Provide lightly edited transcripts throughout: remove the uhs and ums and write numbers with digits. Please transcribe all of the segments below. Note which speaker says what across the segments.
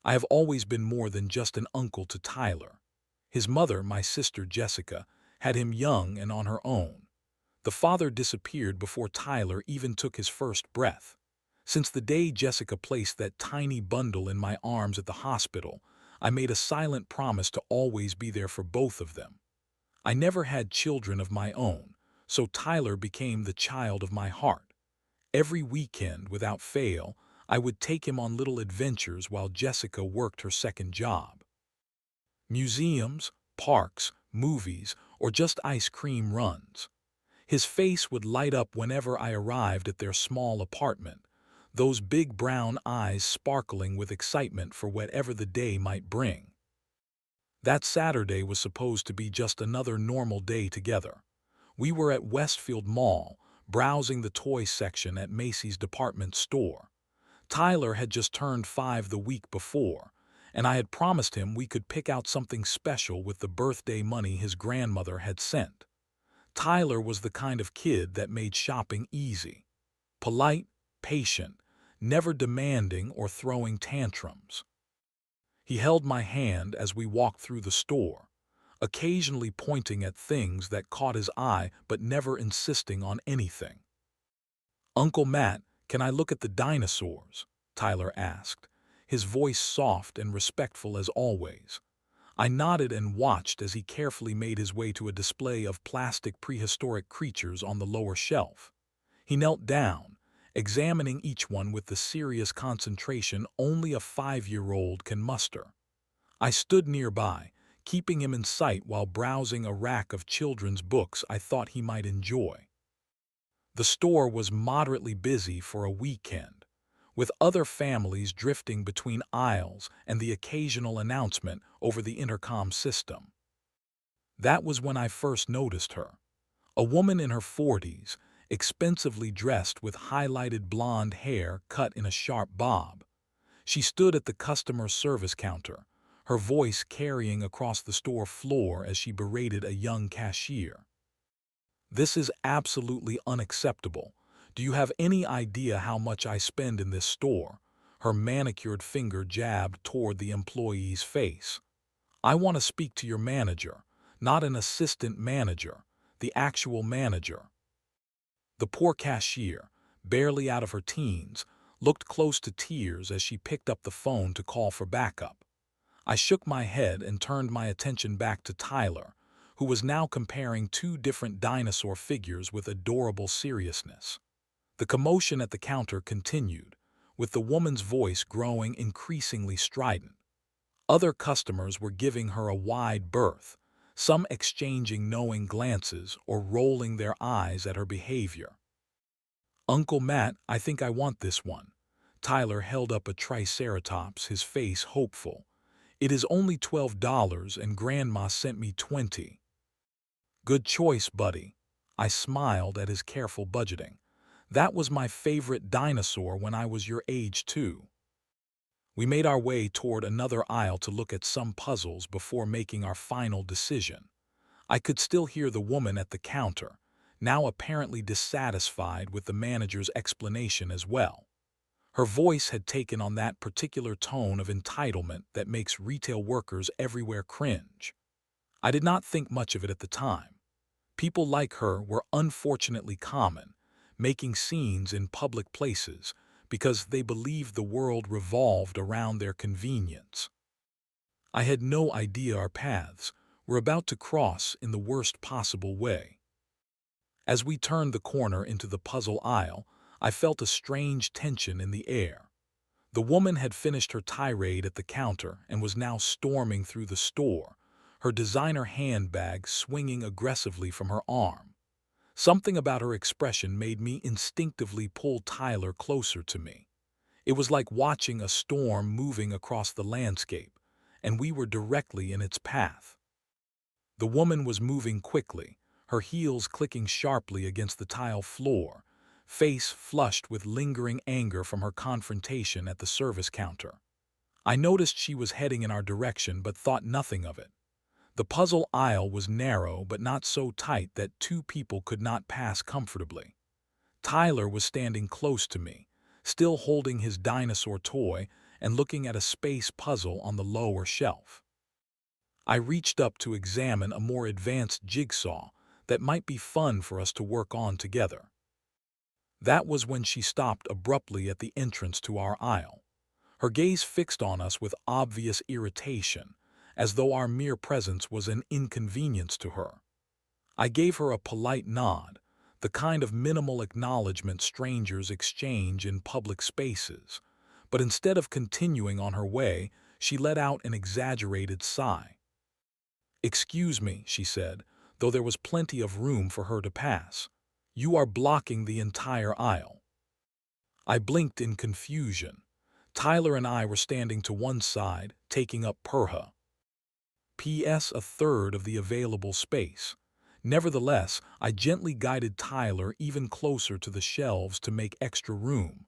Speaker 1: I have always been more than just an uncle to Tyler. His mother, my sister Jessica, had him young and on her own. The father disappeared before Tyler even took his first breath. Since the day Jessica placed that tiny bundle in my arms at the hospital, I made a silent promise to always be there for both of them. I never had children of my own, so Tyler became the child of my heart. Every weekend, without fail, I would take him on little adventures while Jessica worked her second job. Museums, parks, movies, or just ice cream runs. His face would light up whenever I arrived at their small apartment, those big brown eyes sparkling with excitement for whatever the day might bring. That Saturday was supposed to be just another normal day together. We were at Westfield Mall, browsing the toy section at Macy's department store. Tyler had just turned 5 the week before, and I had promised him we could pick out something special with the birthday money his grandmother had sent. Tyler was the kind of kid that made shopping easy. Polite, patient, never demanding or throwing tantrums. He held my hand as we walked through the store, occasionally pointing at things that caught his eye but never insisting on anything. "Uncle Matt, can I look at the dinosaurs?" Tyler asked, his voice soft and respectful as always. I nodded and watched as he carefully made his way to a display of plastic prehistoric creatures on the lower shelf. He knelt down, examining each one with the serious concentration only a 5-year-old can muster. I stood nearby, keeping him in sight while browsing a rack of children's books I thought he might enjoy. The store was moderately busy for a weekend, with other families drifting between aisles and the occasional announcement over the intercom system. That was when I first noticed her. A woman in her 40s, expensively dressed with highlighted blonde hair cut in a sharp bob. She stood at the customer service counter, her voice carrying across the store floor as she berated a young cashier. "This is absolutely unacceptable. Do you have any idea how much I spend in this store?" Her manicured finger jabbed toward the employee's face. "I want to speak to your manager, not an assistant manager, the actual manager." The poor cashier, barely out of her teens, looked close to tears as she picked up the phone to call for backup. I shook my head and turned my attention back to Tyler, who was now comparing two different dinosaur figures with adorable seriousness. The commotion at the counter continued, with the woman's voice growing increasingly strident. Other customers were giving her a wide berth, some exchanging knowing glances or rolling their eyes at her behavior. "Uncle Matt, I think I want this one." Tyler held up a triceratops, his face hopeful. "It is only $12 and Grandma sent me 20. "Good choice, buddy." I smiled at his careful budgeting. "That was my favorite dinosaur when I was your age, too." We made our way toward another aisle to look at some puzzles before making our final decision. I could still hear the woman at the counter, now apparently dissatisfied with the manager's explanation as well. Her voice had taken on that particular tone of entitlement that makes retail workers everywhere cringe. I did not think much of it at the time. People like her were unfortunately common, making scenes in public places because they believed the world revolved around their convenience. I had no idea our paths were about to cross in the worst possible way. As we turned the corner into the puzzle aisle, I felt a strange tension in the air. The woman had finished her tirade at the counter and was now storming through the store, her designer handbag swinging aggressively from her arm. Something about her expression made me instinctively pull Tyler closer to me. It was like watching a storm moving across the landscape, and we were directly in its path. The woman was moving quickly, her heels clicking sharply against the tile floor, face flushed with lingering anger from her confrontation at the service counter. I noticed she was heading in our direction but thought nothing of it. The puzzle aisle was narrow but not so tight that two people could not pass comfortably. Tyler was standing close to me, still holding his dinosaur toy and looking at a space puzzle on the lower shelf. I reached up to examine a more advanced jigsaw that might be fun for us to work on together. That was when she stopped abruptly at the entrance to our aisle, her gaze fixed on us with obvious irritation, as though our mere presence was an inconvenience to her. I gave her a polite nod, the kind of minimal acknowledgement strangers exchange in public spaces, but instead of continuing on her way, she let out an exaggerated sigh. "Excuse me," she said, though there was plenty of room for her to pass. "You are blocking the entire aisle." I blinked in confusion. Tyler and I were standing to one side, taking up Perha. P.S. a third of the available space. Nevertheless, I gently guided Tyler even closer to the shelves to make extra room.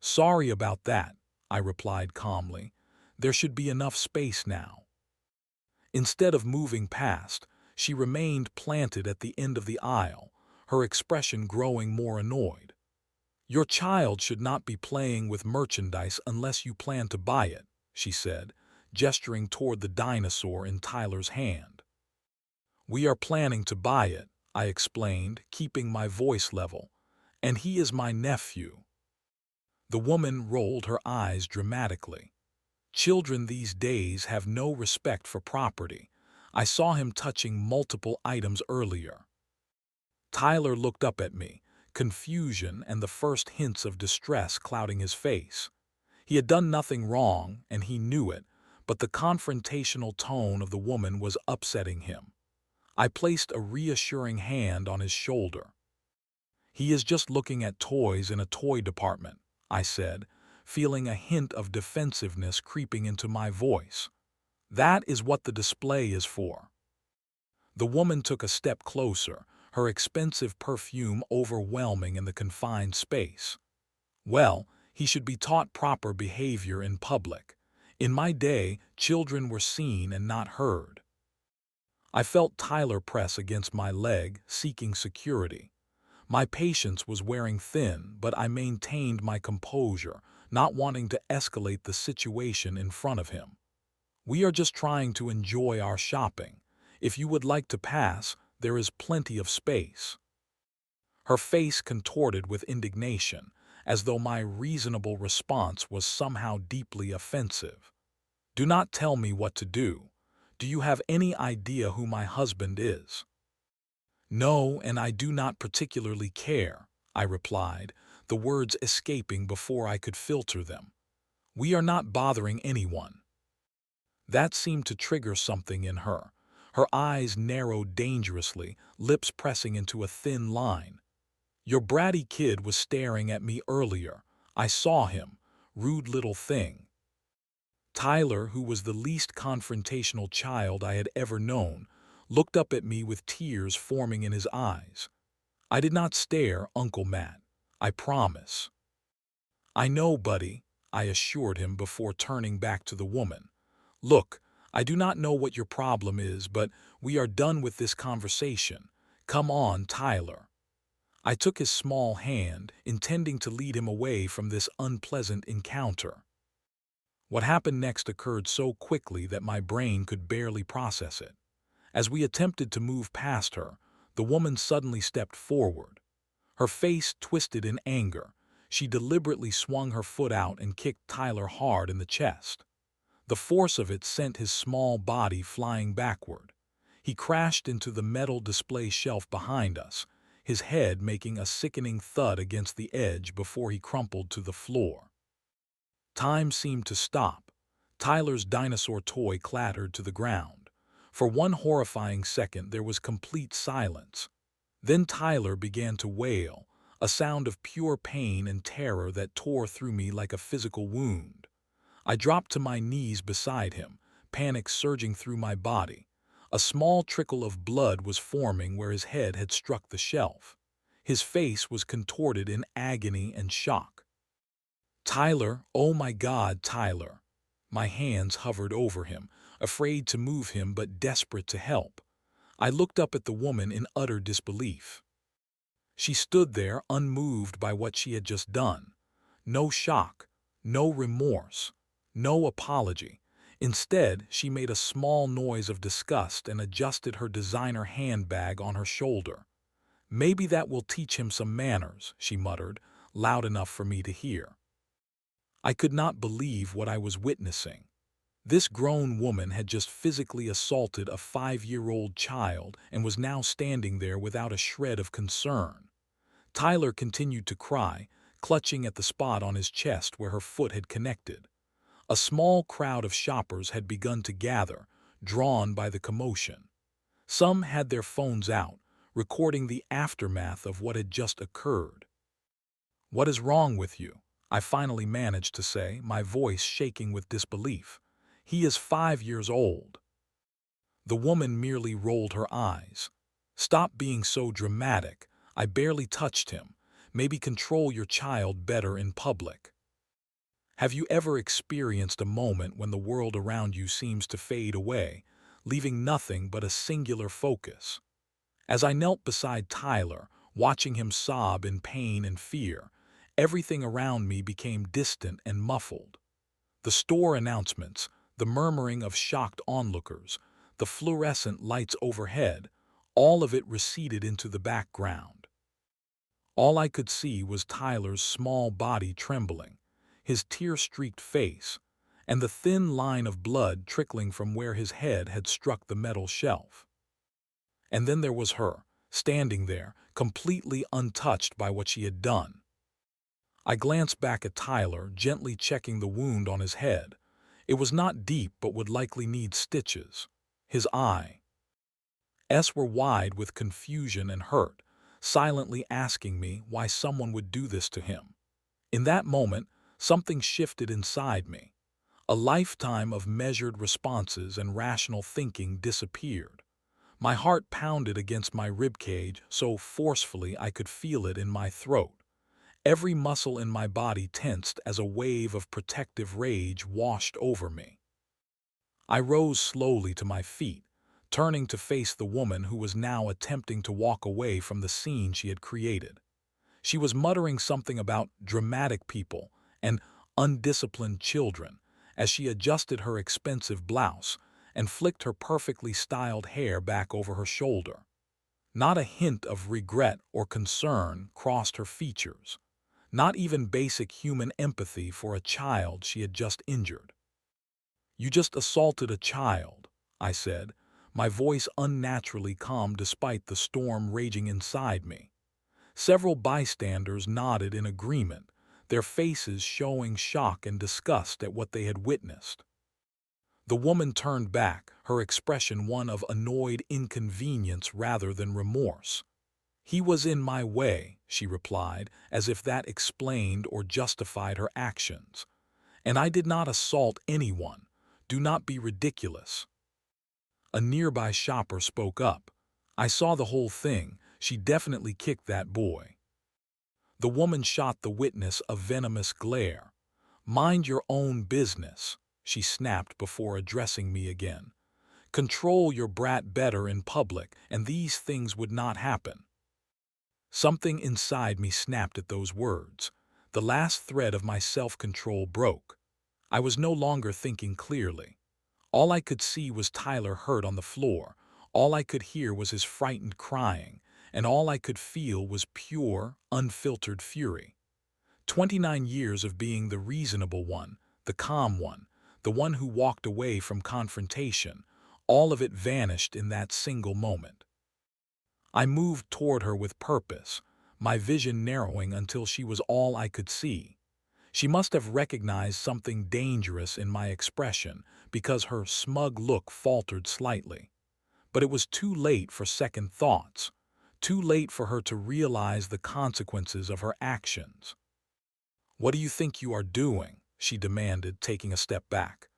Speaker 1: "Sorry about that," I replied calmly. "There should be enough space now." Instead of moving past, she remained planted at the end of the aisle, her expression growing more annoyed. "Your child should not be playing with merchandise unless you plan to buy it," she said, gesturing toward the dinosaur in Tyler's hand. "We are planning to buy it," I explained, keeping my voice level. "And he is my nephew." The woman rolled her eyes dramatically. Children these days have no respect for property. I saw him touching multiple items earlier. Tyler looked up at me, confusion and the first hints of distress clouding his face. He had done nothing wrong, and he knew it, but the confrontational tone of the woman was upsetting him. I placed a reassuring hand on his shoulder. "He is just looking at toys in a toy department," I said, feeling a hint of defensiveness creeping into my voice. "That is what the display is for." The woman took a step closer, her expensive perfume overwhelming in the confined space. "Well, he should be taught proper behavior in public. In my day, children were seen and not heard." I felt Tyler press against my leg, seeking security. My patience was wearing thin, but I maintained my composure, not wanting to escalate the situation in front of him. "We are just trying to enjoy our shopping. If you would like to pass, there is plenty of space." Her face contorted with indignation, as though my reasonable response was somehow deeply offensive. "Do not tell me what to do. Do you have any idea who my husband is?" "No, and I do not particularly care," I replied, the words escaping before I could filter them. "We are not bothering anyone." That seemed to trigger something in her. Her eyes narrowed dangerously, lips pressing into a thin line. "Your bratty kid was staring at me earlier. I saw him. Rude little thing." Tyler, who was the least confrontational child I had ever known, looked up at me with tears forming in his eyes. "I did not stare, Uncle Matt. I promise." "I know, buddy," I assured him before turning back to the woman. "Look, I do not know what your problem is, but we are done with this conversation. Come on, Tyler." I took his small hand, intending to lead him away from this unpleasant encounter. What happened next occurred so quickly that my brain could barely process it. As we attempted to move past her, the woman suddenly stepped forward. Her face twisted in anger. She deliberately swung her foot out and kicked Tyler hard in the chest. The force of it sent his small body flying backward. He crashed into the metal display shelf behind us, his head making a sickening thud against the edge before he crumpled to the floor. Time seemed to stop. Tyler's dinosaur toy clattered to the ground. For one horrifying second there was complete silence. Then Tyler began to wail, a sound of pure pain and terror that tore through me like a physical wound. I dropped to my knees beside him, panic surging through my body. A small trickle of blood was forming where his head had struck the shelf. His face was contorted in agony and shock. "Tyler, oh my God, Tyler." My hands hovered over him, afraid to move him but desperate to help. I looked up at the woman in utter disbelief. She stood there unmoved by what she had just done. No shock, no remorse, No apology. Instead, she made a small noise of disgust and adjusted her designer handbag on her shoulder. "Maybe that will teach him some manners," she muttered, loud enough for me to hear. I could not believe what I was witnessing. This grown woman had just physically assaulted a 5-year-old child and was now standing there without a shred of concern. Tyler continued to cry, clutching at the spot on his chest where her foot had connected. A small crowd of shoppers had begun to gather, drawn by the commotion. Some had their phones out, recording the aftermath of what had just occurred. "What is wrong with you?" I finally managed to say, my voice shaking with disbelief. "He is 5 years old." The woman merely rolled her eyes. "Stop being so dramatic. I barely touched him. Maybe control your child better in public." Have you ever experienced a moment when the world around you seems to fade away, leaving nothing but a singular focus? As I knelt beside Tyler, watching him sob in pain and fear, everything around me became distant and muffled. The store announcements, the murmuring of shocked onlookers, the fluorescent lights overhead, all of it receded into the background. All I could see was Tyler's small body trembling, his tear-streaked face, and the thin line of blood trickling from where his head had struck the metal shelf. And then there was her, standing there, completely untouched by what she had done. I glanced back at Tyler, gently checking the wound on his head. It was not deep but would likely need stitches. His eyes were wide with confusion and hurt, silently asking me why someone would do this to him. In that moment, something shifted inside me. A lifetime of measured responses and rational thinking disappeared. My heart pounded against my ribcage so forcefully I could feel it in my throat. Every muscle in my body tensed as a wave of protective rage washed over me. I rose slowly to my feet, turning to face the woman who was now attempting to walk away from the scene she had created. She was muttering something about dramatic people and undisciplined children as she adjusted her expensive blouse and flicked her perfectly styled hair back over her shoulder. Not a hint of regret or concern crossed her features. Not even basic human empathy for a child she had just injured. "You just assaulted a child," I said, my voice unnaturally calm despite the storm raging inside me. Several bystanders nodded in agreement, their faces showing shock and disgust at what they had witnessed. The woman turned back, her expression one of annoyed inconvenience rather than remorse. "He was in my way," she replied, as if that explained or justified her actions. "And I did not assault anyone. Do not be ridiculous." A nearby shopper spoke up. "I saw the whole thing. She definitely kicked that boy." The woman shot the witness a venomous glare. "Mind your own business," she snapped before addressing me again. "Control your brat better in public, and these things would not happen." Something inside me snapped at those words. The last thread of my self-control broke. I was no longer thinking clearly. All I could see was Tyler hurt on the floor. All I could hear was his frightened crying, and all I could feel was pure, unfiltered fury. 29 years of being the reasonable one, the calm one, the one who walked away from confrontation, all of it vanished in that single moment. I moved toward her with purpose, my vision narrowing until she was all I could see. She must have recognized something dangerous in my expression because her smug look faltered slightly. But it was too late for second thoughts, too late for her to realize the consequences of her actions. "What do you think you are doing?" she demanded, taking a step back.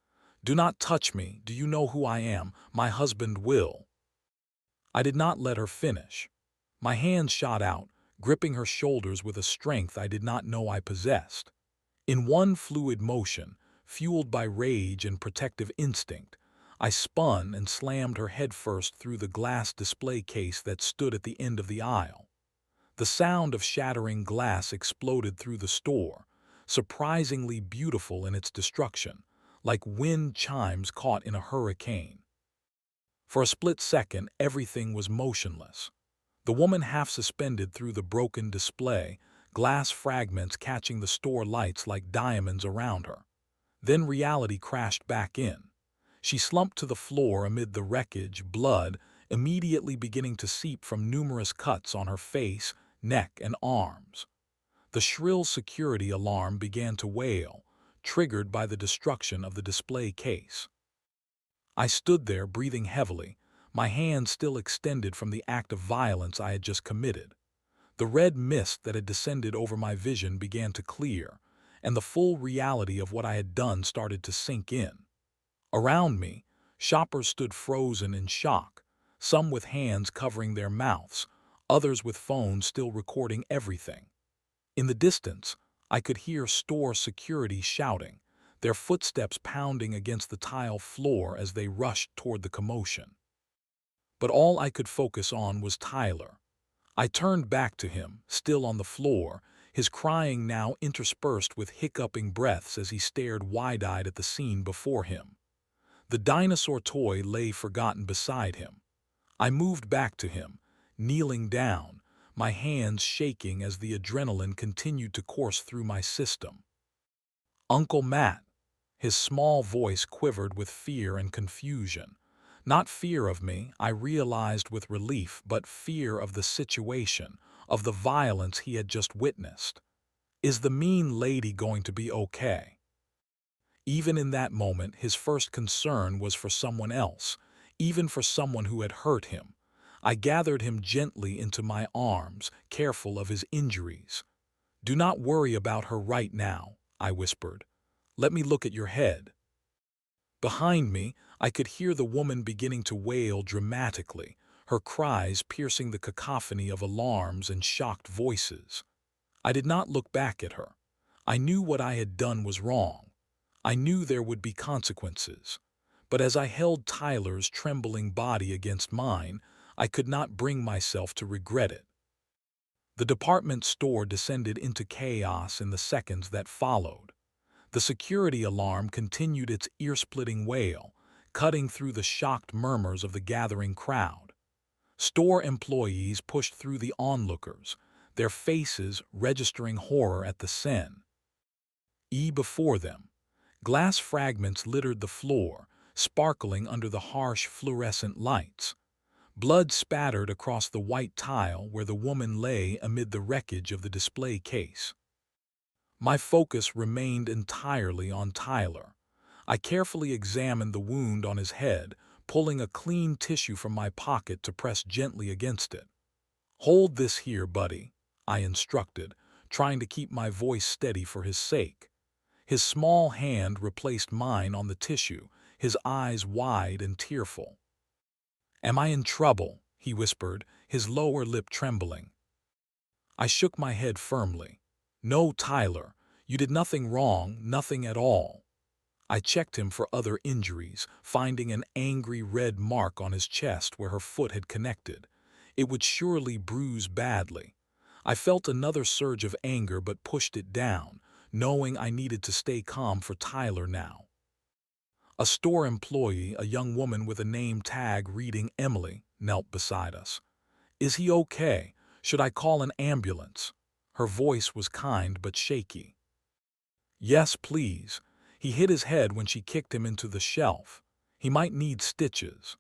Speaker 1: "Do not touch me. Do you know who I am? My husband will." I did not let her finish. My hands shot out, gripping her shoulders with a strength I did not know I possessed. In one fluid motion, fueled by rage and protective instinct, I spun and slammed her headfirst through the glass display case that stood at the end of the aisle. The sound of shattering glass exploded through the store, surprisingly beautiful in its destruction, like wind chimes caught in a hurricane. For a split second, everything was motionless. The woman half suspended through the broken display, glass fragments catching the store lights like diamonds around her. Then reality crashed back in. She slumped to the floor amid the wreckage, blood immediately beginning to seep from numerous cuts on her face, neck, and arms. The shrill security alarm began to wail, triggered by the destruction of the display case. I stood there breathing heavily, my hands still extended from the act of violence I had just committed. The red mist that had descended over my vision began to clear, and the full reality of what I had done started to sink in. Around me, shoppers stood frozen in shock, some with hands covering their mouths, others with phones still recording everything. In the distance, I could hear store security shouting, their footsteps pounding against the tile floor as they rushed toward the commotion. But all I could focus on was Tyler. I turned back to him, still on the floor, his crying now interspersed with hiccuping breaths as he stared wide-eyed at the scene before him. The dinosaur toy lay forgotten beside him. I moved back to him, kneeling down, my hands shaking as the adrenaline continued to course through my system. "Uncle Matt." His small voice quivered with fear and confusion. Not fear of me, I realized with relief, but fear of the situation, of the violence he had just witnessed. Is the mean lady going to be okay? Even in that moment, his first concern was for someone else, even for someone who had hurt him. I gathered him gently into my arms, careful of his injuries. "Do not worry about her right now," I whispered. "Let me look at your head." Behind me, I could hear the woman beginning to wail dramatically, her cries piercing the cacophony of alarms and shocked voices. I did not look back at her. I knew what I had done was wrong. I knew there would be consequences. But as I held Tyler's trembling body against mine, I could not bring myself to regret it. The department store descended into chaos in the seconds that followed. The security alarm continued its ear-splitting wail, cutting through the shocked murmurs of the gathering crowd. Store employees pushed through the onlookers, their faces registering horror at the scene. Before them, glass fragments littered the floor, sparkling under the harsh fluorescent lights. Blood spattered across the white tile where the woman lay amid the wreckage of the display case. My focus remained entirely on Tyler. I carefully examined the wound on his head, pulling a clean tissue from my pocket to press gently against it. "Hold this here, buddy," I instructed, trying to keep my voice steady for his sake. His small hand replaced mine on the tissue, his eyes wide and tearful. "Am I in trouble?" he whispered, his lower lip trembling. I shook my head firmly. "No, Tyler, you did nothing wrong, nothing at all." I checked him for other injuries, finding an angry red mark on his chest where her foot had connected. It would surely bruise badly. I felt another surge of anger but pushed it down, knowing I needed to stay calm for Tyler now. A store employee, a young woman with a name tag reading Emily, knelt beside us. "Is he okay? Should I call an ambulance?" Her voice was kind but shaky. "Yes, please. He hit his head when she kicked him into the shelf. He might need stitches."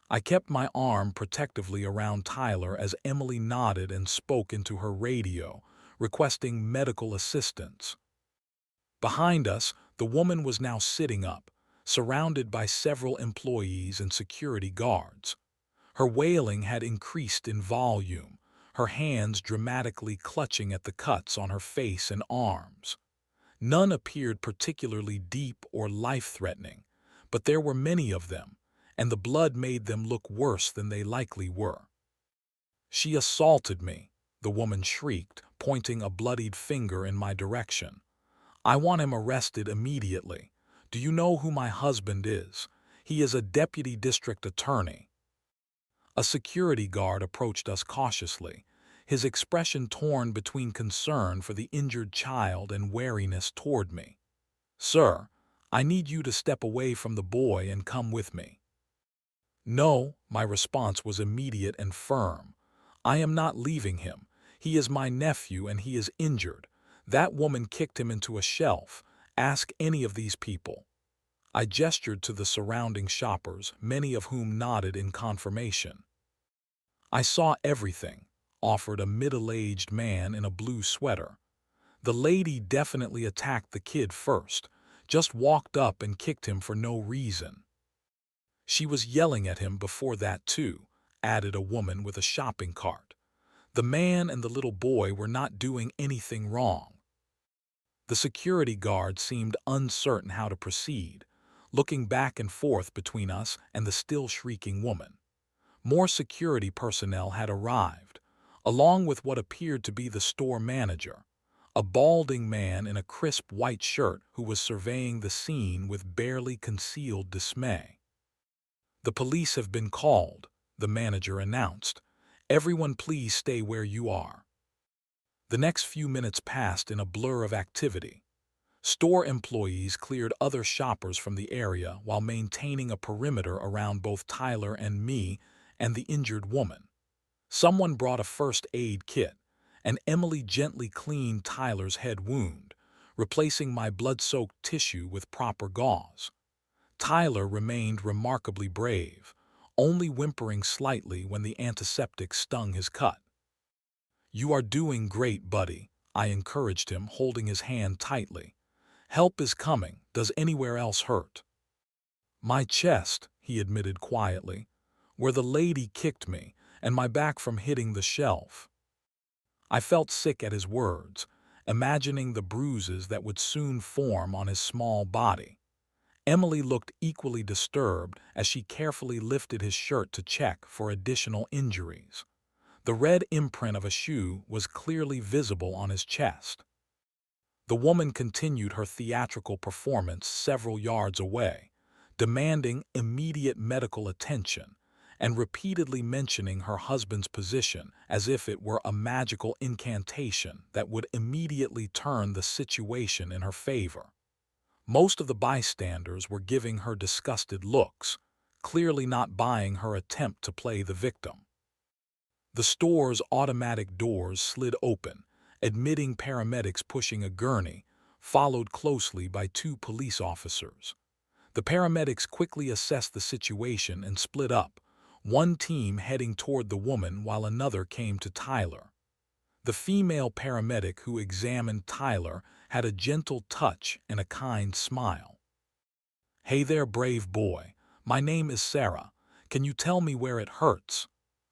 Speaker 1: I kept my arm protectively around Tyler as Emily nodded and spoke into her radio, requesting medical assistance. Behind us, the woman was now sitting up, surrounded by several employees and security guards. Her wailing had increased in volume, her hands dramatically clutching at the cuts on her face and arms. None appeared particularly deep or life-threatening, but there were many of them, and the blood made them look worse than they likely were. "She assaulted me," the woman shrieked, pointing a bloodied finger in my direction. "I want him arrested immediately. Do you know who my husband is? He is a deputy district attorney." A security guard approached us cautiously, his expression torn between concern for the injured child and wariness toward me. "Sir, I need you to step away from the boy and come with me." "No," my response was immediate and firm. "I am not leaving him. He is my nephew and he is injured. That woman kicked him into a shelf. Ask any of these people." I gestured to the surrounding shoppers, many of whom nodded in confirmation. "I saw everything," offered a middle-aged man in a blue sweater. "The lady definitely attacked the kid first, just walked up and kicked him for no reason." "She was yelling at him before that too," added a woman with a shopping cart. "The man and the little boy were not doing anything wrong." The security guard seemed uncertain how to proceed, looking back and forth between us and the still shrieking woman. More security personnel had arrived, along with what appeared to be the store manager, a balding man in a crisp white shirt who was surveying the scene with barely concealed dismay. "The police have been called," the manager announced. "Everyone please stay where you are." The next few minutes passed in a blur of activity. Store employees cleared other shoppers from the area while maintaining a perimeter around both Tyler and me and the injured woman. Someone brought a first aid kit, and Emily gently cleaned Tyler's head wound, replacing my blood-soaked tissue with proper gauze. Tyler remained remarkably brave, only whimpering slightly when the antiseptic stung his cut. "You are doing great, buddy," I encouraged him, holding his hand tightly. "Help is coming. Does anywhere else hurt?" "My chest," he admitted quietly, "where the lady kicked me, and my back from hitting the shelf." I felt sick at his words, imagining the bruises that would soon form on his small body. Emily looked equally disturbed as she carefully lifted his shirt to check for additional injuries. The red imprint of a shoe was clearly visible on his chest. The woman continued her theatrical performance several yards away, demanding immediate medical attention and repeatedly mentioning her husband's position as if it were a magical incantation that would immediately turn the situation in her favor. Most of the bystanders were giving her disgusted looks, clearly not buying her attempt to play the victim. The store's automatic doors slid open, admitting paramedics pushing a gurney, followed closely by 2 police officers. The paramedics quickly assessed the situation and split up, one team heading toward the woman while another came to Tyler. The female paramedic who examined Tyler had a gentle touch and a kind smile. "Hey there, brave boy. My name is Sarah. Can you tell me where it hurts?"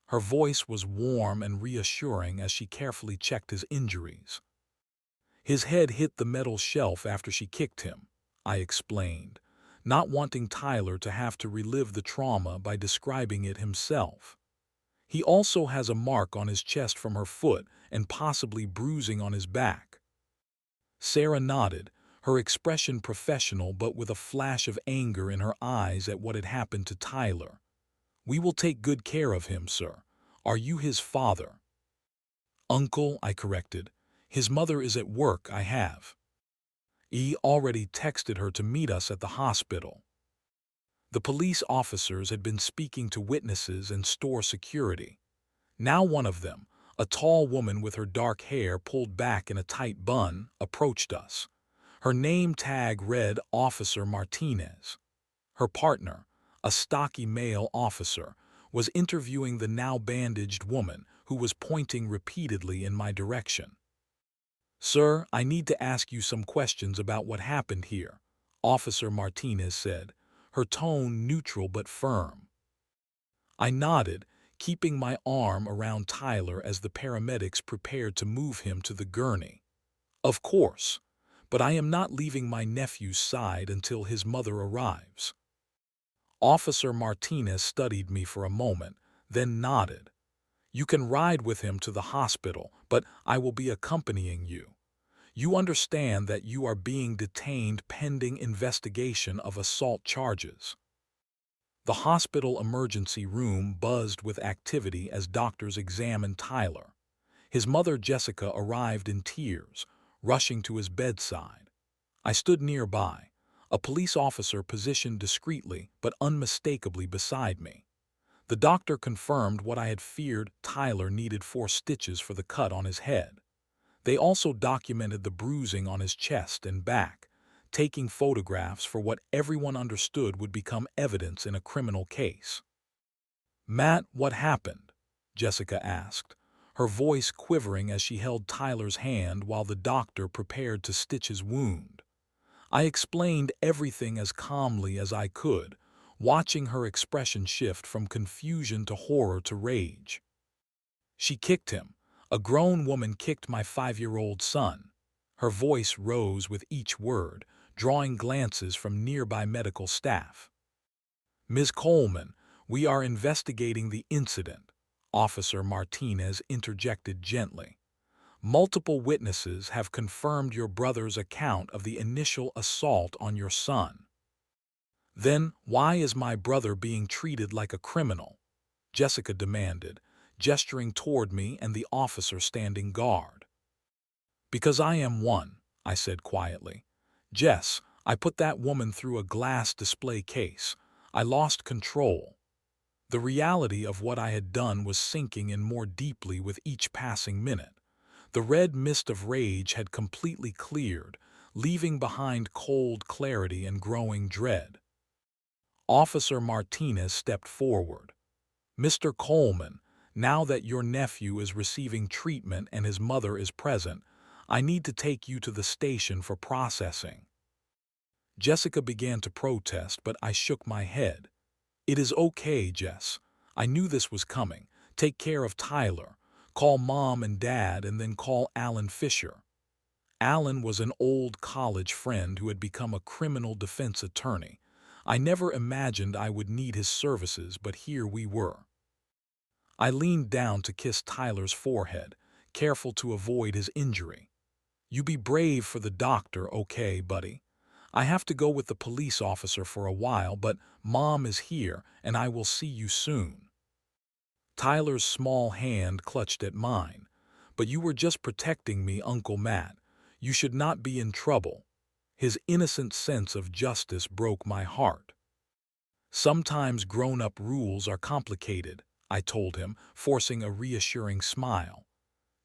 Speaker 1: Her voice was warm and reassuring as she carefully checked his injuries. "His head hit the metal shelf after she kicked him," I explained, not wanting Tyler to have to relive the trauma by describing it himself. "He also has a mark on his chest from her foot and possibly bruising on his back." Sarah nodded, her expression professional but with a flash of anger in her eyes at what had happened to Tyler. "We will take good care of him, sir. Are you his father?" "Uncle," I corrected. "His mother is at work, I have." "E already texted her to meet us at the hospital." The police officers had been speaking to witnesses and store security. Now one of them, a tall woman with her dark hair pulled back in a tight bun, approached us. Her name tag read Officer Martinez. Her partner, a stocky male officer, was interviewing the now bandaged woman who was pointing repeatedly in my direction. "Sir, I need to ask you some questions about what happened here," Officer Martinez said, her tone neutral but firm. I nodded, keeping my arm around Tyler as the paramedics prepared to move him to the gurney. "Of course, but I am not leaving my nephew's side until his mother arrives." Officer Martinez studied me for a moment, then nodded. "You can ride with him to the hospital, but I will be accompanying you. You understand that you are being detained pending investigation of assault charges." The hospital emergency room buzzed with activity as doctors examined Tyler. His mother, Jessica, arrived in tears, rushing to his bedside. I stood nearby, a police officer positioned discreetly but unmistakably beside me. The doctor confirmed what I had feared: Tyler needed 4 stitches for the cut on his head. They also documented the bruising on his chest and back, taking photographs for what everyone understood would become evidence in a criminal case. "Matt, what happened?" Jessica asked, her voice quivering as she held Tyler's hand while the doctor prepared to stitch his wound. I explained everything as calmly as I could, watching her expression shift from confusion to horror to rage. "She kicked him. A grown woman kicked my 5-year-old son." Her voice rose with each word, drawing glances from nearby medical staff. "Ms. Coleman, we are investigating the incident," Officer Martinez interjected gently. "Multiple witnesses have confirmed your brother's account of the initial assault on your son." "Then why is my brother being treated like a criminal?" Jessica demanded, gesturing toward me and the officer standing guard. "Because I am one," I said quietly. "Jess, I put that woman through a glass display case. I lost control." The reality of what I had done was sinking in more deeply with each passing minute. The red mist of rage had completely cleared, leaving behind cold clarity and growing dread. Officer Martinez stepped forward. "Mr. Coleman, now that your nephew is receiving treatment and his mother is present, I need to take you to the station for processing." Jessica began to protest, but I shook my head. "It is okay, Jess. I knew this was coming. Take care of Tyler. Call Mom and Dad and then call Alan Fisher." Alan was an old college friend who had become a criminal defense attorney. I never imagined I would need his services, but here we were. I leaned down to kiss Tyler's forehead, careful to avoid his injury. "You be brave for the doctor, okay, buddy? I have to go with the police officer for a while, but Mom is here and I will see you soon." Tyler's small hand clutched at mine. "But you were just protecting me, Uncle Matt. You should not be in trouble." His innocent sense of justice broke my heart. "Sometimes grown-up rules are complicated," I told him, forcing a reassuring smile.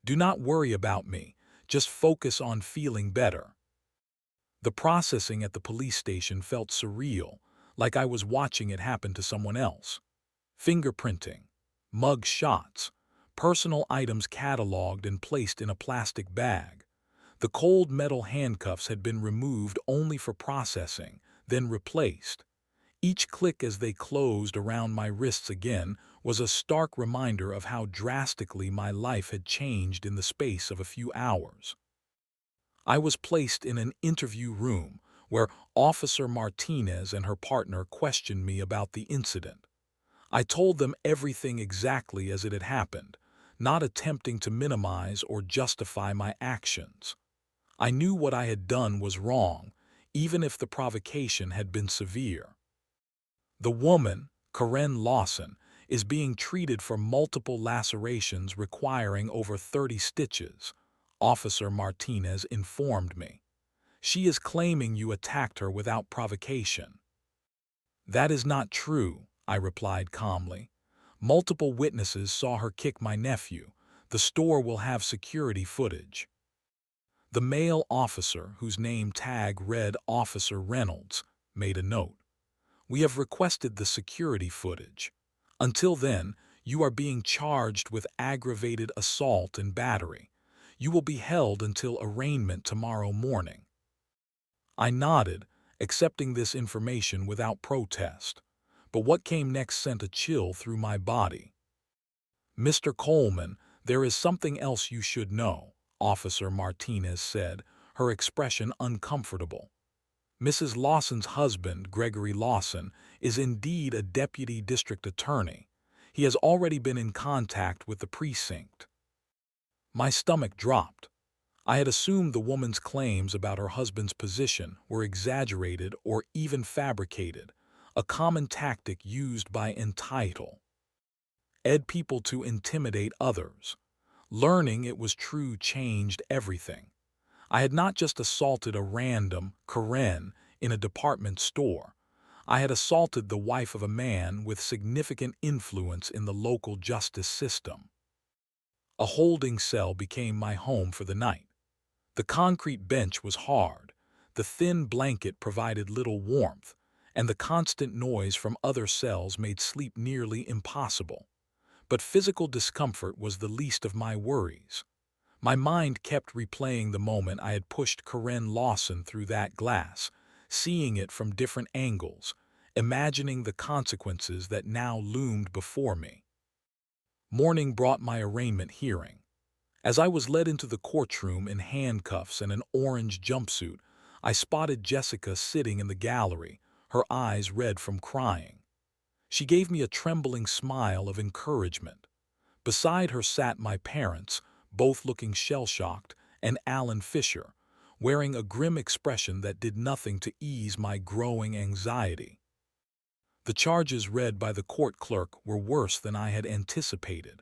Speaker 1: "Do not worry about me. Just focus on feeling better." The processing at the police station felt surreal, like I was watching it happen to someone else. Fingerprinting, mug shots, personal items cataloged and placed in a plastic bag. The cold metal handcuffs had been removed only for processing, then replaced. Each click as they closed around my wrists again was a stark reminder of how drastically my life had changed in the space of a few hours. I was placed in an interview room where Officer Martinez and her partner questioned me about the incident. I told them everything exactly as it had happened, not attempting to minimize or justify my actions. I knew what I had done was wrong, even if the provocation had been severe. "The woman, Karen Lawson, is being treated for multiple lacerations requiring over 30 stitches, Officer Martinez informed me. "She is claiming you attacked her without provocation." "That is not true," I replied calmly. "Multiple witnesses saw her kick my nephew. The store will have security footage." The male officer, whose name tag read Officer Reynolds, made a note. "We have requested the security footage. Until then, you are being charged with aggravated assault and battery. You will be held until arraignment tomorrow morning." I nodded, accepting this information without protest. But what came next sent a chill through my body. "Mr. Coleman, there is something else you should know," Officer Martinez said, her expression uncomfortable. "Mrs. Lawson's husband, Gregory Lawson, is indeed a deputy district attorney. He has already been in contact with the precinct." My stomach dropped. I had assumed the woman's claims about her husband's position were exaggerated or even fabricated, a common tactic used by entitled people to intimidate others. Learning it was true changed everything. I had not just assaulted a random Karen. in a department store. I had assaulted the wife of a man with significant influence in the local justice system. A holding cell became my home for the night. The concrete bench was hard, the thin blanket provided little warmth, and the constant noise from other cells made sleep nearly impossible. But physical discomfort was the least of my worries. My mind kept replaying the moment I had pushed Karen Lawson through that glass, seeing it from different angles, imagining the consequences that now loomed before me. Morning brought my arraignment hearing. As I was led into the courtroom in handcuffs and an orange jumpsuit, I spotted Jessica sitting in the gallery, her eyes red from crying. She gave me a trembling smile of encouragement. Beside her sat my parents, both looking shell-shocked, and Alan Fisher, wearing a grim expression that did nothing to ease my growing anxiety. The charges read by the court clerk were worse than I had anticipated.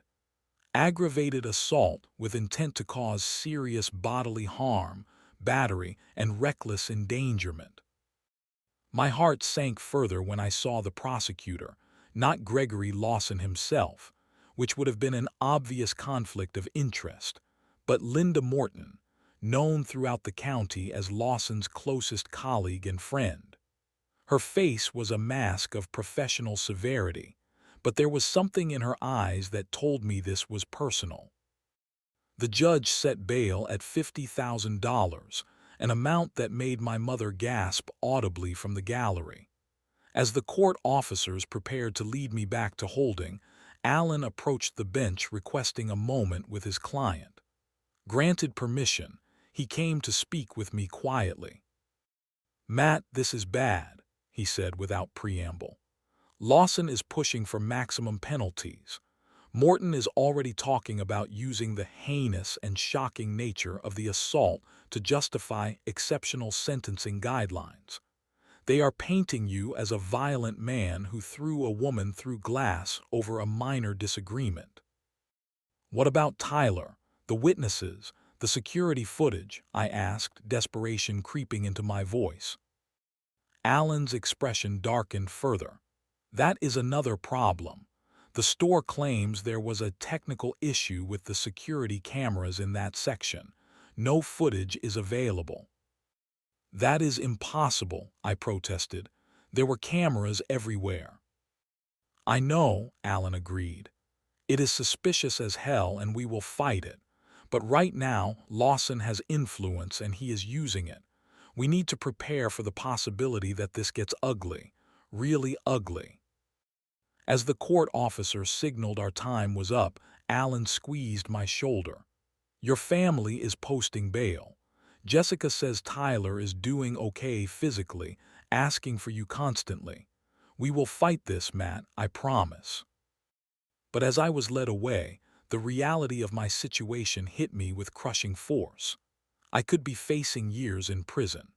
Speaker 1: Aggravated assault with intent to cause serious bodily harm, battery, and reckless endangerment. My heart sank further when I saw the prosecutor, not Gregory Lawson himself, which would have been an obvious conflict of interest, but Linda Morton, known throughout the county as Lawson's closest colleague and friend. Her face was a mask of professional severity, but there was something in her eyes that told me this was personal. The judge set bail at $50,000, an amount that made my mother gasp audibly from the gallery. As the court officers prepared to lead me back to holding, Alan approached the bench requesting a moment with his client. Granted permission, he came to speak with me quietly. "Matt, this is bad," he said without preamble. "Lawson is pushing for maximum penalties. Morton is already talking about using the heinous and shocking nature of the assault to justify exceptional sentencing guidelines. They are painting you as a violent man who threw a woman through glass over a minor disagreement." "What about Tyler, the witnesses, the security footage?" I asked, desperation creeping into my voice. Alan's expression darkened further. "That is another problem. The store claims there was a technical issue with the security cameras in that section. No footage is available." "That is impossible," I protested. "There were cameras everywhere." "I know," Alan agreed. "It is suspicious as hell and we will fight it. But right now, Lawson has influence and he is using it. We need to prepare for the possibility that this gets ugly, really ugly." As the court officer signaled our time was up, Alan squeezed my shoulder. "Your family is posting bail. Jessica says Tyler is doing okay physically, asking for you constantly. We will fight this, Matt, I promise." But as I was led away, the reality of my situation hit me with crushing force. I could be facing years in prison.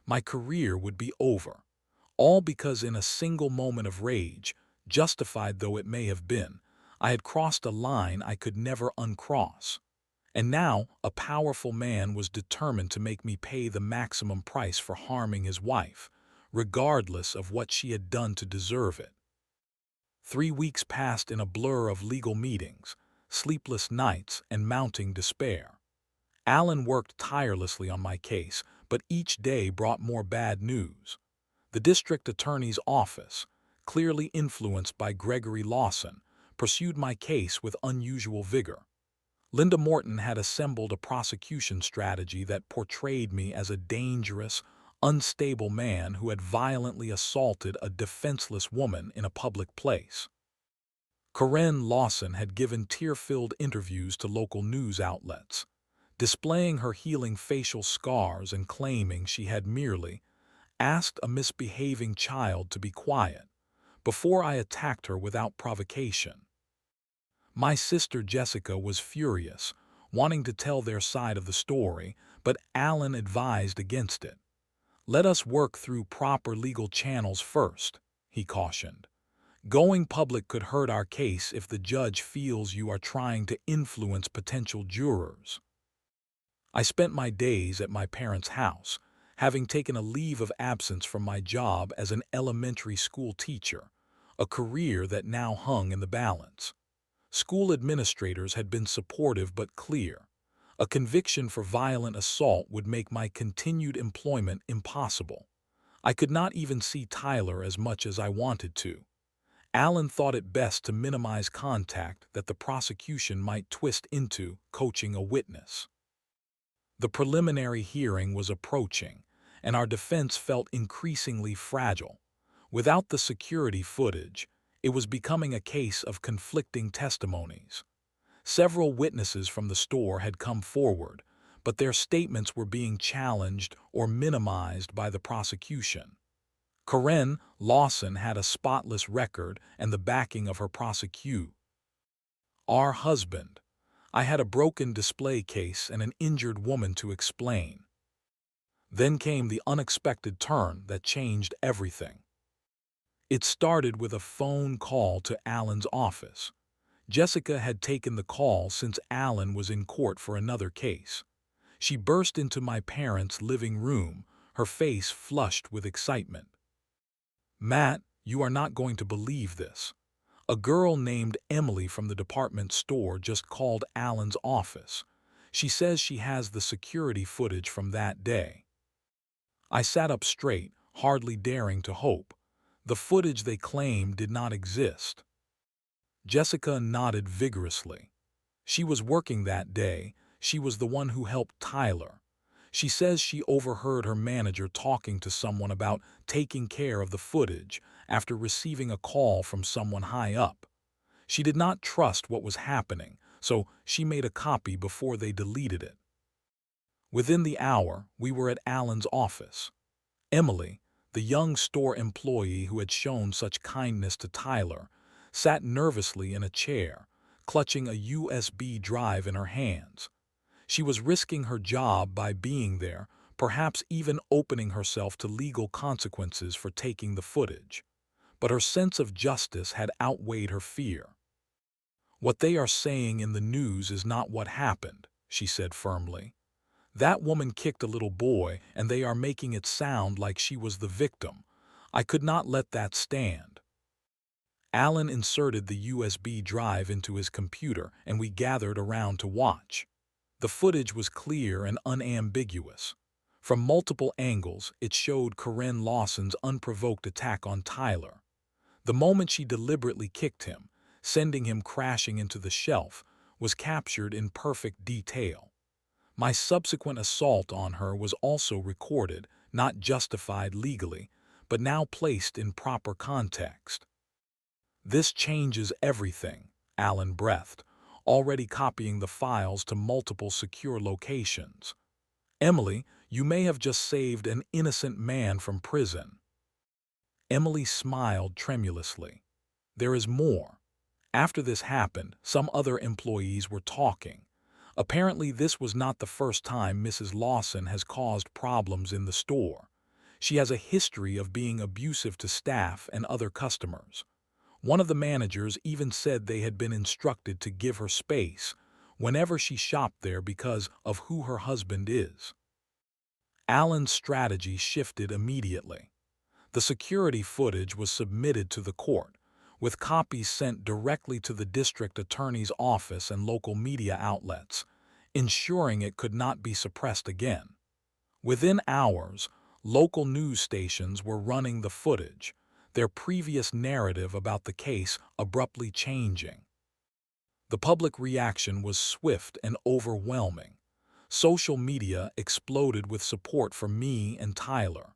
Speaker 1: My career would be over. All because in a single moment of rage, justified though it may have been, I had crossed a line I could never uncross. And now, a powerful man was determined to make me pay the maximum price for harming his wife, regardless of what she had done to deserve it. 3 weeks passed in a blur of legal meetings, sleepless nights, and mounting despair. Alan worked tirelessly on my case, but each day brought more bad news. The district attorney's office, clearly influenced by Gregory Lawson, pursued my case with unusual vigor. Linda Morton had assembled a prosecution strategy that portrayed me as a dangerous, unstable man who had violently assaulted a defenseless woman in a public place. Karen Lawson had given tear-filled interviews to local news outlets, displaying her healing facial scars and claiming she had merely asked a misbehaving child to be quiet before I attacked her without provocation. My sister Jessica was furious, wanting to tell their side of the story, but Alan advised against it. "Let us work through proper legal channels first," he cautioned. "Going public could hurt our case if the judge feels you are trying to influence potential jurors." I spent my days at my parents' house, having taken a leave of absence from my job as an elementary school teacher, a career that now hung in the balance. School administrators had been supportive but clear. A conviction for violent assault would make my continued employment impossible. I could not even see Tyler as much as I wanted to. Alan thought it best to minimize contact that the prosecution might twist into coaching a witness. The preliminary hearing was approaching, and our defense felt increasingly fragile. Without the security footage, it was becoming a case of conflicting testimonies. Several witnesses from the store had come forward, but their statements were being challenged or minimized by the prosecution. Karen Lawson had a spotless record and the backing of her prosecutor. Our husband. I had a broken display case and an injured woman to explain. Then came the unexpected turn that changed everything. It started with a phone call to Alan's office. Jessica had taken the call since Alan was in court for another case. She burst into my parents' living room, her face flushed with excitement. "Matt, you are not going to believe this. A girl named Emily from the department store just called Alan's office. She says she has the security footage from that day." I sat up straight, hardly daring to hope. The footage they claimed did not exist. Jessica nodded vigorously. She was working that day. She was the one who helped Tyler. She says she overheard her manager talking to someone about taking care of the footage after receiving a call from someone high up. She did not trust what was happening, so she made a copy before they deleted it. Within the hour, we were at Alan's office. Emily, the young store employee who had shown such kindness to Tyler, sat nervously in a chair, clutching a USB drive in her hands. She was risking her job by being there, perhaps even opening herself to legal consequences for taking the footage. But her sense of justice had outweighed her fear. "What they are saying in the news is not what happened," she said firmly. "That woman kicked a little boy, and they are making it sound like she was the victim. I could not let that stand." Alan inserted the USB drive into his computer, and we gathered around to watch. The footage was clear and unambiguous. From multiple angles, it showed Karen Lawson's unprovoked attack on Tyler. The moment she deliberately kicked him, sending him crashing into the shelf, was captured in perfect detail. My subsequent assault on her was also recorded, not justified legally, but now placed in proper context. "This changes everything," Alan breathed, already copying the files to multiple secure locations. "Emily, you may have just saved an innocent man from prison." Emily smiled tremulously. "There is more. After this happened, some other employees were talking. Apparently this was not the first time Mrs. Lawson has caused problems in the store. She has a history of being abusive to staff and other customers. One of the managers even said they had been instructed to give her space whenever she shopped there because of who her husband is." Alan's strategy shifted immediately. The security footage was submitted to the court, with copies sent directly to the district attorney's office and local media outlets, ensuring it could not be suppressed again. Within hours, local news stations were running the footage, their previous narrative about the case abruptly changing. The public reaction was swift and overwhelming. Social media exploded with support for me and Tyler.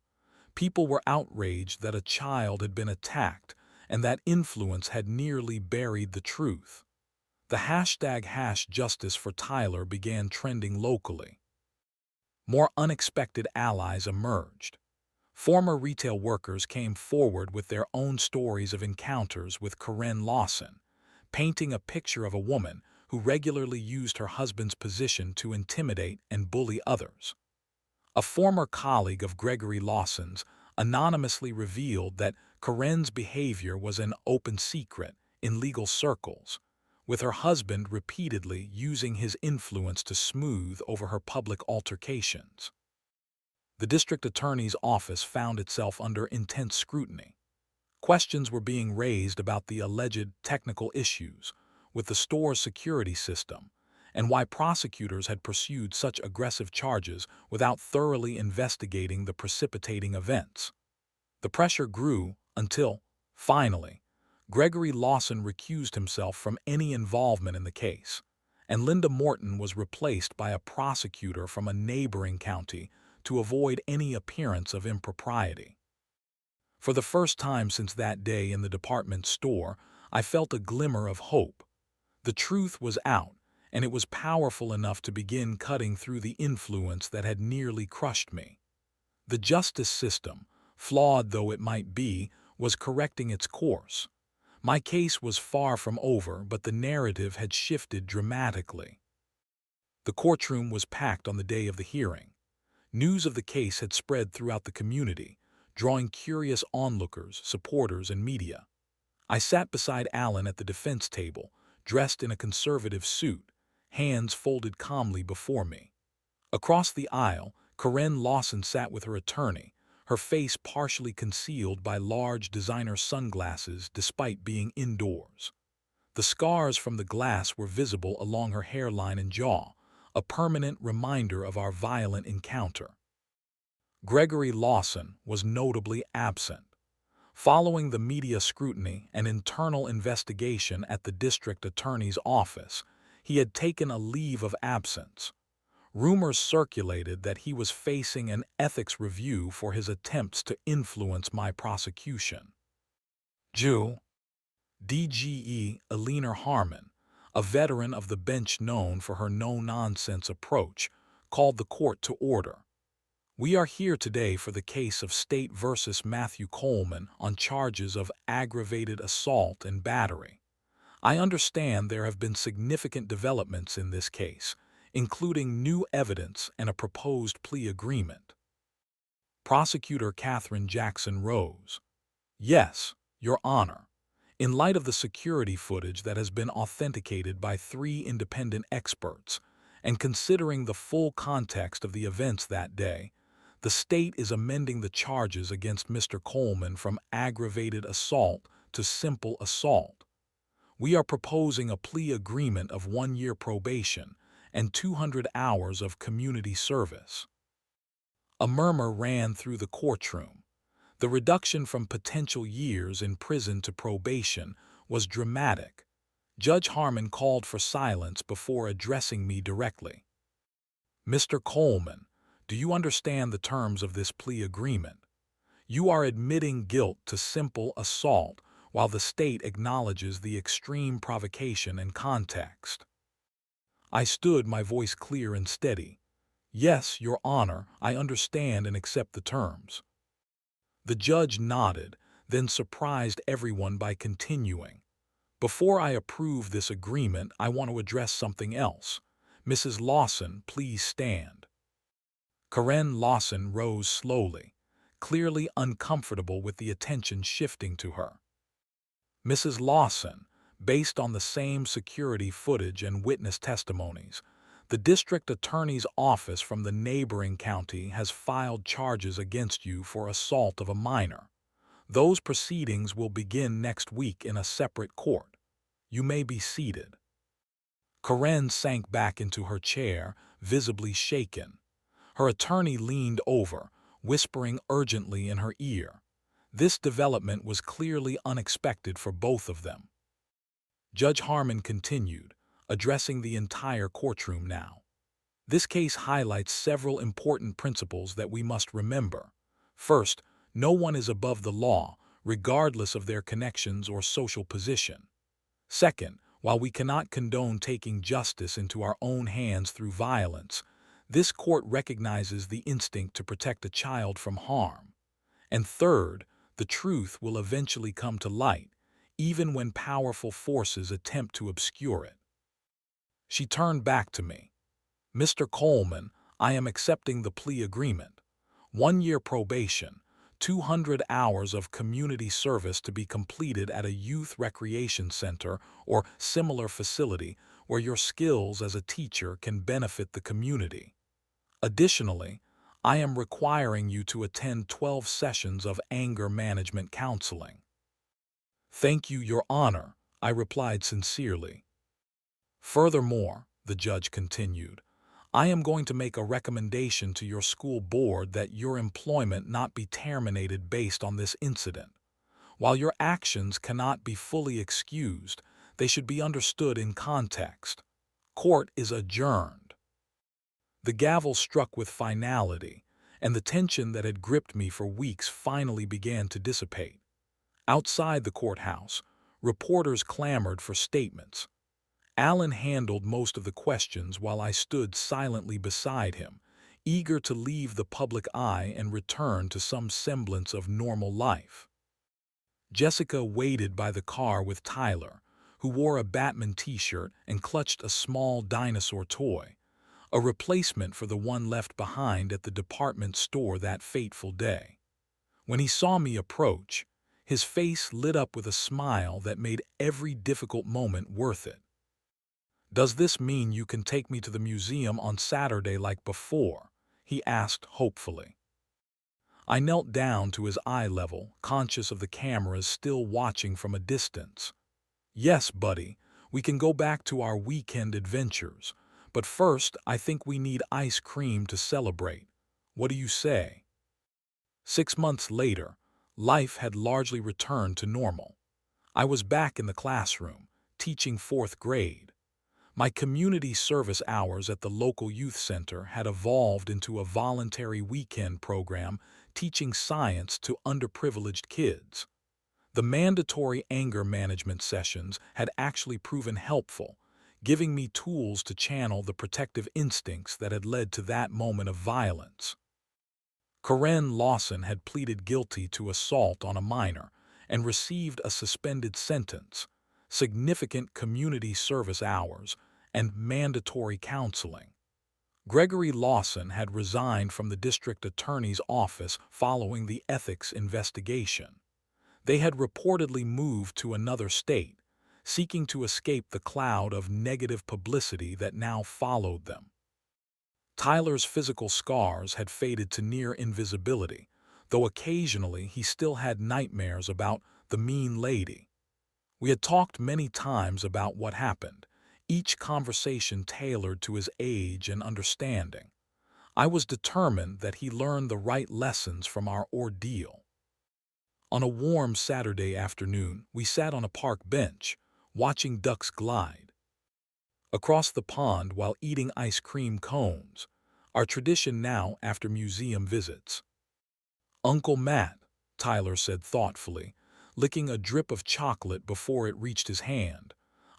Speaker 1: People were outraged that a child had been attacked and that influence had nearly buried the truth. The hashtag #JusticeForTyler began trending locally. More unexpected allies emerged. Former retail workers came forward with their own stories of encounters with Karen Lawson, painting a picture of a woman who regularly used her husband's position to intimidate and bully others. A former colleague of Gregory Lawson's anonymously revealed that Karen's behavior was an open secret in legal circles, with her husband repeatedly using his influence to smooth over her public altercations. The district attorney's office found itself under intense scrutiny. Questions were being raised about the alleged technical issues with the store's security system and why prosecutors had pursued such aggressive charges without thoroughly investigating the precipitating events. The pressure grew until, finally, Gregory Lawson recused himself from any involvement in the case, and Linda Morton was replaced by a prosecutor from a neighboring county to avoid any appearance of impropriety. For the first time since that day in the department store, I felt a glimmer of hope. The truth was out, and it was powerful enough to begin cutting through the influence that had nearly crushed me. The justice system, flawed though it might be, was correcting its course. My case was far from over, but the narrative had shifted dramatically. The courtroom was packed on the day of the hearing. News of the case had spread throughout the community, drawing curious onlookers, supporters, and media. I sat beside Alan at the defense table, dressed in a conservative suit, hands folded calmly before me. Across the aisle, Karen Lawson sat with her attorney, her face partially concealed by large designer sunglasses despite being indoors. The scars from the glass were visible along her hairline and jaw, a permanent reminder of our violent encounter. Gregory Lawson was notably absent. Following the media scrutiny and internal investigation at the district attorney's office, he had taken a leave of absence. Rumors circulated that he was facing an ethics review for his attempts to influence my prosecution. Jew. DGE Eleanor Harmon, a veteran of the bench known for her no-nonsense approach, called the court to order. We are here today for the case of State versus Matthew Coleman on charges of aggravated assault and battery. I understand there have been significant developments in this case, including new evidence and a proposed plea agreement. Prosecutor Catherine Jackson rose. Yes, Your Honor. In light of the security footage that has been authenticated by 3 independent experts, and considering the full context of the events that day, the state is amending the charges against Mr. Coleman from aggravated assault to simple assault. We are proposing a plea agreement of 1-year probation and 200 hours of community service. A murmur ran through the courtroom. The reduction from potential years in prison to probation was dramatic. Judge Harmon called for silence before addressing me directly. Mr. Coleman, do you understand the terms of this plea agreement? You are admitting guilt to simple assault while the state acknowledges the extreme provocation and context. I stood, my voice clear and steady. Yes, Your Honor, I understand and accept the terms. The judge nodded, then surprised everyone by continuing. Before I approve this agreement, I want to address something else. Mrs. Lawson, please stand. Karen Lawson rose slowly, clearly uncomfortable with the attention shifting to her. Mrs. Lawson, based on the same security footage and witness testimonies, the district attorney's office from the neighboring county has filed charges against you for assault of a minor. Those proceedings will begin next week in a separate court. You may be seated. Karen sank back into her chair, visibly shaken. Her attorney leaned over, whispering urgently in her ear. This development was clearly unexpected for both of them. Judge Harmon continued, addressing the entire courtroom now. This case highlights several important principles that we must remember. First, no one is above the law, regardless of their connections or social position. Second, while we cannot condone taking justice into our own hands through violence, this court recognizes the instinct to protect a child from harm. And third, the truth will eventually come to light, even when powerful forces attempt to obscure it. She turned back to me. Mr. Coleman, I am accepting the plea agreement. 1-year probation, 200 hours of community service to be completed at a youth recreation center or similar facility where your skills as a teacher can benefit the community. Additionally, I am requiring you to attend 12 sessions of anger management counseling." "Thank you, Your Honor," I replied sincerely. "Furthermore," the judge continued, "I am going to make a recommendation to your school board that your employment not be terminated based on this incident. While your actions cannot be fully excused, they should be understood in context. Court is adjourned." The gavel struck with finality, and the tension that had gripped me for weeks finally began to dissipate. Outside the courthouse, reporters clamored for statements. Alan handled most of the questions while I stood silently beside him, eager to leave the public eye and return to some semblance of normal life. Jessica waited by the car with Tyler, who wore a Batman t-shirt and clutched a small dinosaur toy, a replacement for the one left behind at the department store that fateful day. When he saw me approach, his face lit up with a smile that made every difficult moment worth it. "Does this mean you can take me to the museum on Saturday like before?" he asked hopefully. I knelt down to his eye level, conscious of the cameras still watching from a distance. "Yes, buddy, we can go back to our weekend adventures, but first I think we need ice cream to celebrate. What do you say?" 6 months later, life had largely returned to normal. I was back in the classroom, teaching 4th grade. My community service hours at the local youth center had evolved into a voluntary weekend program teaching science to underprivileged kids. The mandatory anger management sessions had actually proven helpful, giving me tools to channel the protective instincts that had led to that moment of violence. Karen Lawson had pleaded guilty to assault on a minor and received a suspended sentence, significant community service hours, and mandatory counseling. Gregory Lawson had resigned from the district attorney's office following the ethics investigation. They had reportedly moved to another state, seeking to escape the cloud of negative publicity that now followed them. Tyler's physical scars had faded to near invisibility, though occasionally he still had nightmares about the mean lady. We had talked many times about what happened, each conversation tailored to his age and understanding. I was determined that he learn the right lessons from our ordeal. On a warm Saturday afternoon, we sat on a park bench, watching ducks glide across the pond while eating ice cream cones, our tradition now after museum visits. "Uncle Matt," Tyler said thoughtfully, licking a drip of chocolate before it reached his hand,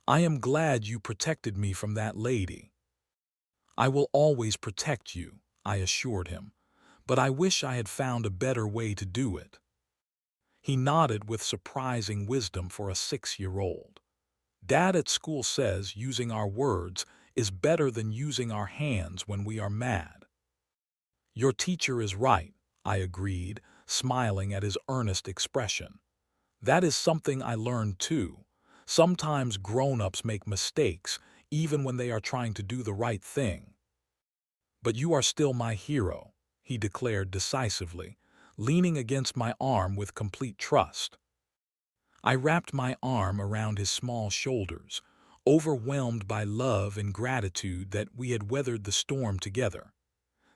Speaker 1: "I am glad you protected me from that lady." "I will always protect you," I assured him, "but I wish I had found a better way to do it." He nodded with surprising wisdom for a 6-year-old. "Dad at school says using our words is better than using our hands when we are mad." "Your teacher is right," I agreed, smiling at his earnest expression. "That is something I learned too. Sometimes grown-ups make mistakes, even when they are trying to do the right thing." "But you are still my hero," he declared decisively, leaning against my arm with complete trust. I wrapped my arm around his small shoulders, overwhelmed by love and gratitude that we had weathered the storm together.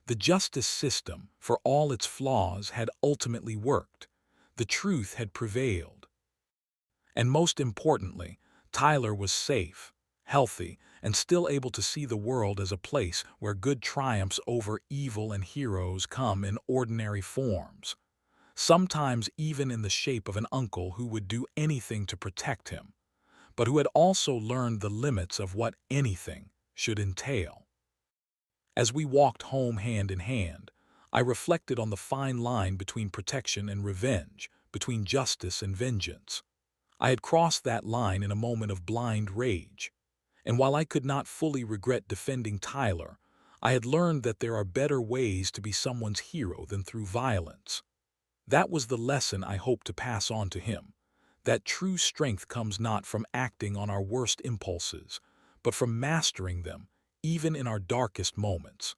Speaker 1: The justice system, for all its flaws, had ultimately worked. The truth had prevailed. And most importantly, Tyler was safe, healthy, and still able to see the world as a place where good triumphs over evil and heroes come in ordinary forms, sometimes even in the shape of an uncle who would do anything to protect him, but who had also learned the limits of what anything should entail. As we walked home hand in hand, I reflected on the fine line between protection and revenge, between justice and vengeance. I had crossed that line in a moment of blind rage, and while I could not fully regret defending Tyler, I had learned that there are better ways to be someone's hero than through violence. That was the lesson I hoped to pass on to him, that true strength comes not from acting on our worst impulses, but from mastering them, even in our darkest moments.